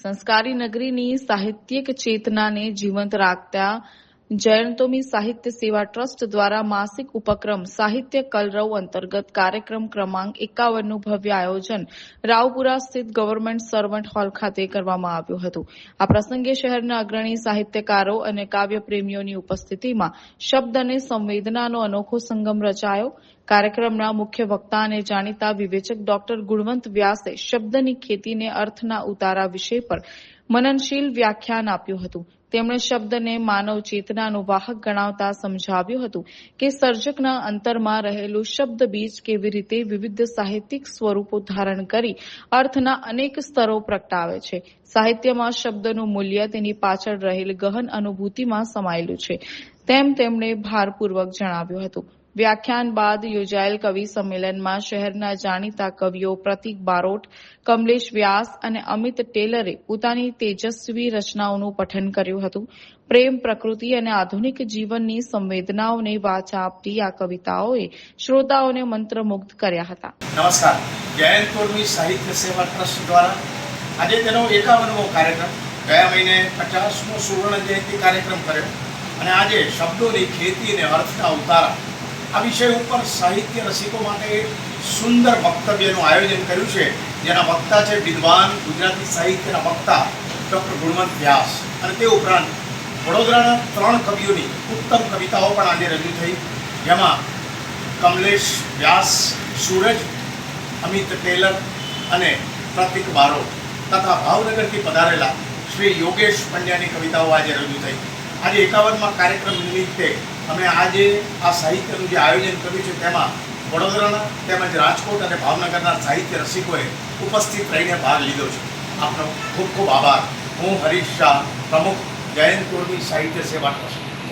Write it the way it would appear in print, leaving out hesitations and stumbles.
સંસ્કારી નગરીની સાહિત્યિક ચેતનાને જીવંત રાખતા જયંતોમી સાહિત્ય સેવા ટ્રસ્ટ દ્વારા માસિક ઉપક્રમ સાહિત્ય કલરવ અંતર્ગત કાર્યક્રમ ક્રમાંક 51નું ભવ્ય આયોજન રાવપુરા સ્થિત ગવર્નમેન્ટ સર્વન્ટ હોલ ખાતે કરવામાં આવ્યું હતું। આ પ્રસંગે શહેરના અગ્રણી સાહિત્યકારો અને કાવ્ય પ્રેમીઓની ઉપસ્થિતિમાં શબ્દ અને સંવેદનાનો અનોખો સંગમ રચાયો। કાર્યક્રમના મુખ્ય વક્તા અને જાણીતા વિવેચક ડોક્ટર ગુણવંત વ્યાસે શબ્દની ખેતીને અર્થના ઉતારા વિષય પર મનનશીલ વ્યાખ્યાન આપ્યું હતું। તેમણે શબ્દને માનવ ચેતનાનું વાહક ગણાવતા સમજાવ્યું હતું કે સર્જકના અંતરમાં રહેલું શબ્દ બીજ કેવી રીતે વિવિધ સાહિત્યિક સ્વરૂપો ધારણ કરી અર્થના અનેક સ્તરો પ્રગટાવે છે। સાહિત્યમાં શબ્દનું મૂલ્ય તેની પાછળ રહેલ ગહન અનુભૂતિમાં સમાયેલું છે તેમ તેમણે ભારપૂર્વક જણાવ્યું હતું। વ્યાખ્યાન બાદ યોજાયેલ કવિ સંમેલનમાં શહેરના જાણીતા કવિઓ પ્રતિક બારોટ, કમલેશ વ્યાસ અને અમિત ટેલરે પોતાની તેજસ્વી રચનાઓનું પઠન કર્યું હતું। પ્રેમ, પ્રકૃતિ અને આધુનિક જીવનની સંવેદનાઓને વાચા આપતી આ કવિતાઓએ શ્રોતાઓને મંત્રમુગ્ધ કર્યા હતા। નમસ્કાર। જયંતોમી સાહિત્ય સેવા ટ્રસ્ટ દ્વારા આજે તેનો 51મો કાર્યક્રમ, ગયા મહિને 50મો સુવર્ણ જયંતિ કાર્યક્રમ કર્યો અને આજે શબ્દોની ખેતી અને અર્થના ઉતારા આ વિષય ઉપર સાહિત્ય રસિકો માટે સુંદર વક્તવ્યનું આયોજન કર્યું છે, જેના વક્તા છે વિદ્વાન ગુજરાતી સાહિત્યના વક્તા ડૉક્ટર ગુણવંત વ્યાસ અને તે ઉપરાંત વડોદરાના 3 કવિઓની ઉત્તમ કવિતાઓ પણ આજે રજૂ થઈ, જેમાં કમલેશ વ્યાસ, સૂરજ, અમિત ટેલર અને પ્રતિક બારોટ તથા ભાવનગરથી પધારેલા શ્રી યોગેશ પંડ્યાની કવિતાઓ આજે રજૂ થઈ। આજે 51મા કાર્યક્રમ નિમિત્તે અમે આજે આ સાહિત્યનું જે આયોજન કર્યું છે તેમાં વડોદરાના તેમજ રાજકોટ અને ભાવનગરના સાહિત્ય રસિકોએ ઉપસ્થિત રહીને ભાગ લીધો છે। આપનો ખૂબ ખૂબ આભાર। હું હરીશ શાહ, પ્રમુખ જયંતોમી સાહિત્ય સેવા ટ્રસ્ટ।